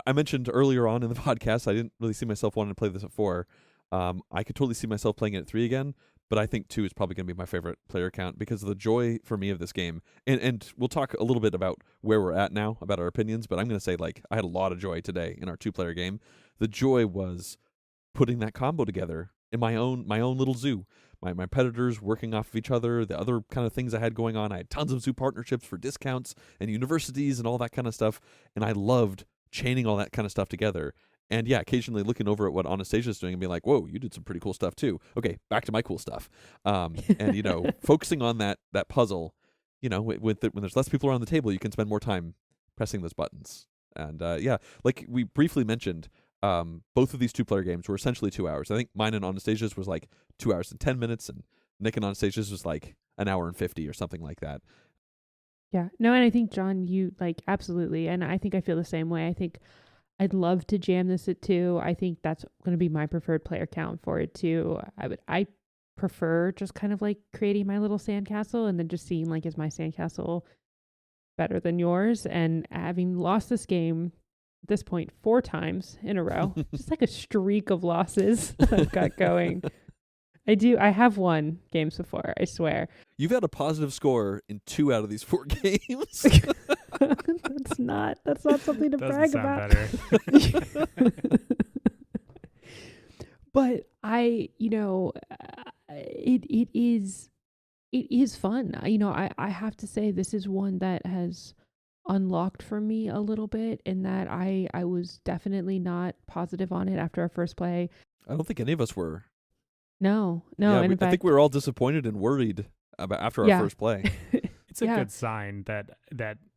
I mentioned earlier on in the podcast, I didn't really see myself wanting to play this at 4. I could totally see myself playing it at 3 again, but I think 2 is probably going to be my favorite player count because of the joy for me of this game. And we'll talk a little bit about where we're at now, about our opinions, but I'm going to say like I had a lot of joy today in our 2-player game. The joy was putting that combo together in my own little zoo. My predators working off of each other, the other kind of things I had going on. I had tons of zoo partnerships for discounts and universities and all that kind of stuff, and I loved chaining all that kind of stuff together. And yeah, occasionally looking over at what Anastasia's doing and being like, whoa, you did some pretty cool stuff too. Okay, back to my cool stuff. And focusing on that puzzle, when there's less people around the table, you can spend more time pressing those buttons. And like we briefly mentioned, both of these 2-player games were essentially 2 hours. I think mine and Anastasia's was like 2 hours and 10 minutes, and Nick and Anastasia's was like an hour and 50 or something like that. Yeah. No, and I think, John, you absolutely. And I think I feel the same way. I think I'd love to jam this at 2. I think that's going to be my preferred player count for it too. I prefer just kind of like creating my little sandcastle and then just seeing like, is my sandcastle better than yours? And having lost this game at this point 4 times in a row, just like a streak of losses I've got going. I have won games before, I swear. You've had a positive score in 2 out of these 4 games. That's not something to brag about. Better. But it is fun. I have to say this is one that has unlocked for me a little bit in that I was definitely not positive on it after our first play. I don't think any of us were. No. Yeah, and I think we were all disappointed and worried about after our first play. It's a good sign that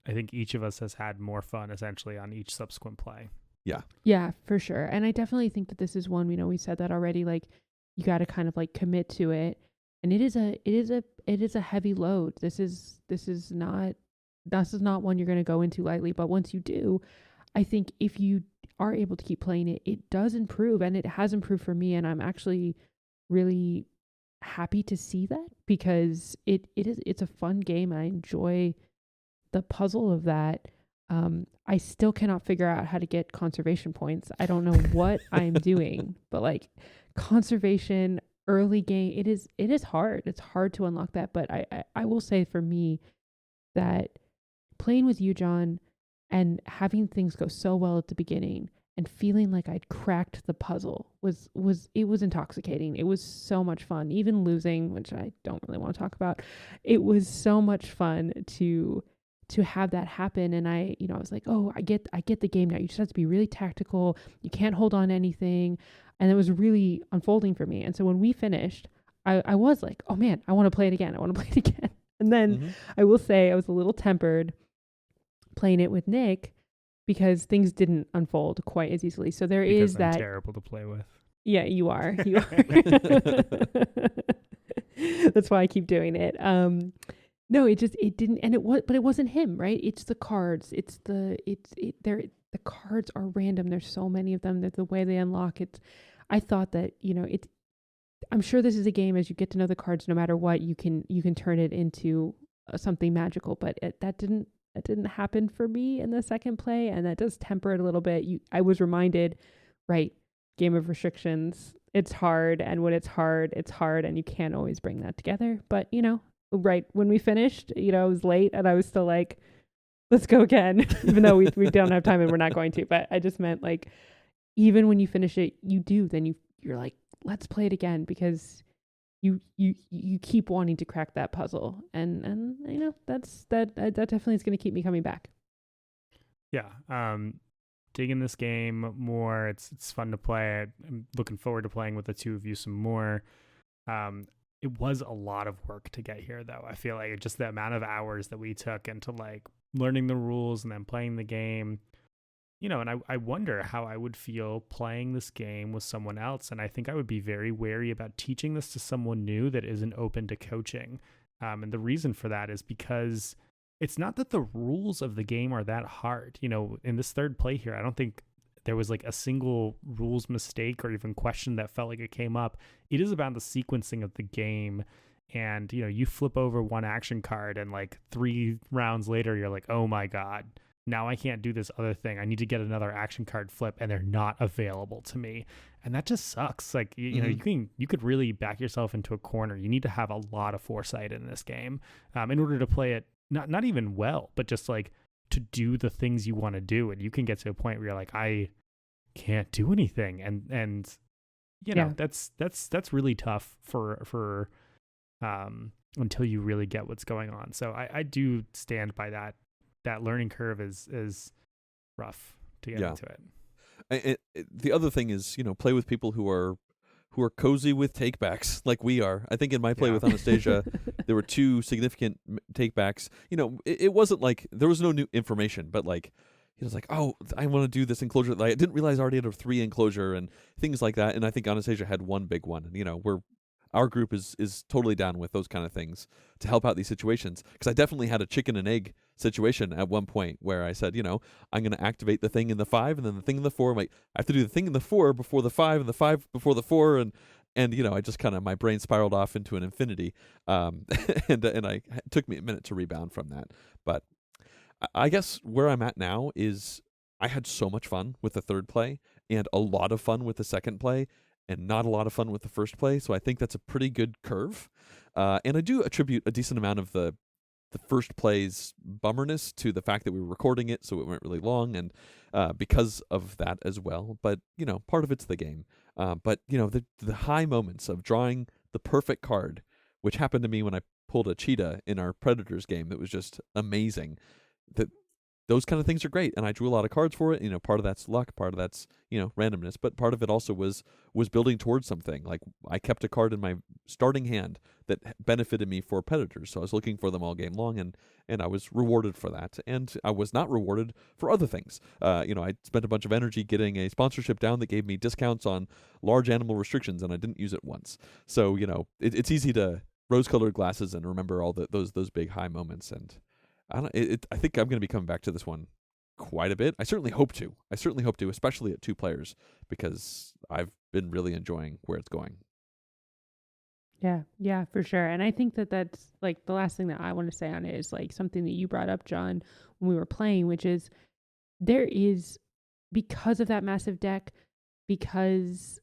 I think each of us has had more fun essentially on each subsequent play. Yeah, for sure. And I definitely think that this is one, we said that already, like you got to kind of like commit to it. And it is a heavy load. This is not one you're going to go into lightly, but once you do, I think if you are able to keep playing it, it does improve, and it has improved for me, and I'm actually really happy to see that because it's a fun game. I enjoy the puzzle of that. I still cannot figure out how to get conservation points. I don't know what I'm doing, but like conservation, early game, it is hard. It's hard to unlock that. But I will say for me that playing with you, John, and having things go so well at the beginning and feeling like I'd cracked the puzzle was intoxicating. It was so much fun. Even losing, which I don't really want to talk about, it was so much fun to have that happen. And I was like, oh, I get the game now. You just have to be really tactical. You can't hold on to anything. And it was really unfolding for me. And so when we finished, I was like, oh man, I want to play it again. And then I will say I was a little tempered playing it with Nick because things didn't unfold quite as easily. So there because is I'm that terrible to play with. Yeah, you are. That's why I keep doing it. No, it didn't, and but it wasn't him, right? It's the cards. The cards are random. There's so many of them. That the way they unlock it. I thought that, I'm sure this is a game as you get to know the cards, no matter what, you can turn it into something magical, but that didn't happen for me in the second play, and that does temper it a little bit. I was reminded, right, game of restrictions, it's hard, and when it's hard, and you can't always bring that together. But, right when we finished, it was late, and I was still like, let's go again, even though we don't have time and we're not going to. But I just meant, like, even when you finish it, you're like, let's play it again, because you keep wanting to crack that puzzle, and that definitely is going to keep me coming back. Yeah, digging this game more. It's fun to play. I'm looking forward to playing with the two of you some more. It was a lot of work to get here, though. I feel like just the amount of hours that we took into like learning the rules and then playing the game. And I wonder how I would feel playing this game with someone else. And I think I would be very wary about teaching this to someone new that isn't open to coaching. And the reason for that is because it's not that the rules of the game are that hard. In this third play here, I don't think there was like a single rules mistake or even question that felt like it came up. It is about the sequencing of the game. And, you flip over one action card and like 3 rounds later, you're like, oh my God, now I can't do this other thing. I need to get another action card flip, and they're not available to me. And that just sucks. Like, you could really back yourself into a corner. You need to have a lot of foresight in this game in order to play it, not even well, but just like to do the things you want to do. And you can get to a point where you're like, I can't do anything. And that's really tough for until you really get what's going on. So I do stand by that. That learning curve is rough to get into it. The other thing is, play with people who are cozy with takebacks like we are. I think in my play with Anastasia, there were 2 significant takebacks. It wasn't like there was no new information, but like he was like, oh, I want to do this enclosure. Like, I didn't realize I already had a 3 enclosure and things like that. And I think Anastasia had one big one. And our group is totally down with those kind of things to help out these situations. Because I definitely had a chicken and egg situation at one point where I said, I'm going to activate the thing in the 5 and then the thing in the 4. I'm like, I have to do the thing in the 4 before the 5 and the 5 before the 4. And I just kind of, my brain spiraled off into an infinity. And it took me a minute to rebound from that. But I guess where I'm at now is I had so much fun with the third play and a lot of fun with the second play, and not a lot of fun with the first play. So I think that's a pretty good curve. And I do attribute a decent amount of the first play's bummerness to the fact that we were recording it, so it went really long, and because of that as well. But, part of it's the game. But, the high moments of drawing the perfect card, which happened to me when I pulled a cheetah in our Predators game that was just amazing. Those kind of things are great, and I drew a lot of cards for it. Part of that's luck, part of that's randomness, but part of it also was building towards something. Like, I kept a card in my starting hand that benefited me for Predators, so I was looking for them all game long, and I was rewarded for that. And I was not rewarded for other things. I spent a bunch of energy getting a sponsorship down that gave me discounts on large animal restrictions, and I didn't use it once. So it's easy to rose-colored glasses and remember all those big high moments. And I think I'm going to be coming back to this one quite a bit. I certainly hope to, especially at 2 players, because I've been really enjoying where it's going. Yeah, for sure. And I think that's like the last thing that I want to say on it is like something that you brought up, John, when we were playing, which is there is, because of that massive deck, because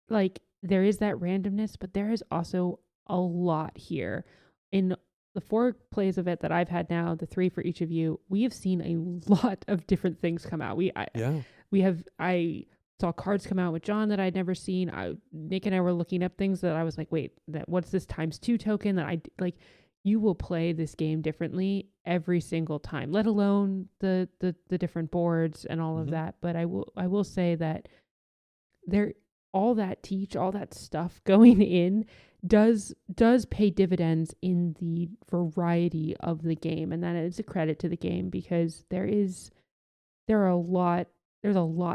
like there is that randomness, but there is also a lot here. In the 4 plays of it that I've had now, the 3 for each of you, we have seen a lot of different things come out. I saw cards come out with John that I'd never seen. Nick and I were looking up things that I was like, wait, what's this ×2 token that I like? You will play this game differently every single time, let alone the different boards and all of that. But I will say that all that stuff going in does pay dividends in the variety of the game, and that is a credit to the game, because there's a lot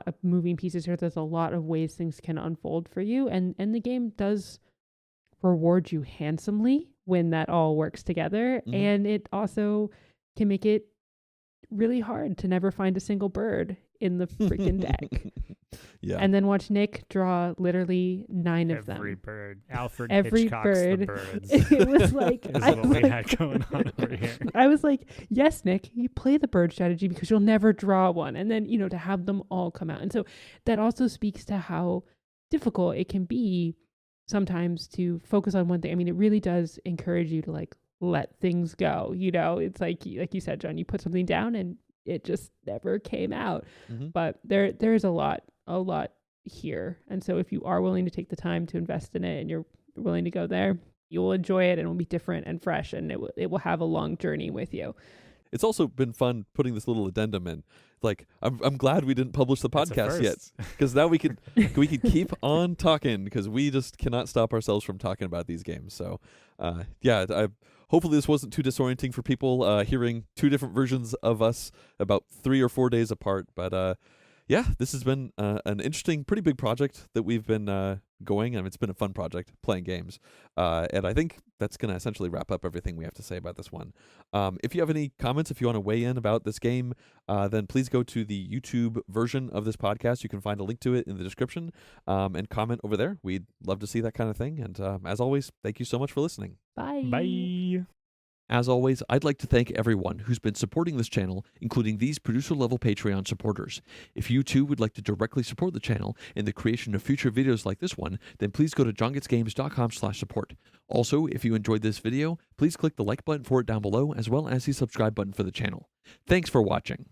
of moving pieces here. There's a lot of ways things can unfold for you, and the game does reward you handsomely when that all works together. And it also can make it really hard to never find a single bird in the freaking deck. Yeah. And then watch Nick draw literally 9 of them. Every bird. Alfred Every Hitchcock's bird. The birds. It was like, Is what we had going on over here. I was like, yes, Nick, you play the bird strategy because you'll never draw one. And then, to have them all come out. And so that also speaks to how difficult it can be sometimes to focus on one thing. I mean, it really does encourage you to like let things go. It's like you said, John, you put something down and it just never came out. But there's a lot here. And so if you are willing to take the time to invest in it and you're willing to go there, you will enjoy it, and it will be different and fresh, and it will have a long journey with you. It's also been fun putting this little addendum in. Like, I'm glad we didn't publish the podcast yet, because now we could keep on talking, because we just cannot stop ourselves from talking about these games. So, hopefully this wasn't too disorienting for people hearing 2 different versions of us about 3 or 4 days apart. But this has been an interesting, pretty big project that we've been going. I mean, it's been a fun project playing games. And I think that's going to essentially wrap up everything we have to say about this one. If you have any comments, if you want to weigh in about this game, then please go to the YouTube version of this podcast. You can find a link to it in the description, and comment over there. We'd love to see that kind of thing. And as always, thank you so much for listening. Bye. Bye. As always, I'd like to thank everyone who's been supporting this channel, including these producer-level Patreon supporters. If you too would like to directly support the channel in the creation of future videos like this one, then please go to johngetsgames.com/support. Also, if you enjoyed this video, please click the like button for it down below, as well as the subscribe button for the channel. Thanks for watching.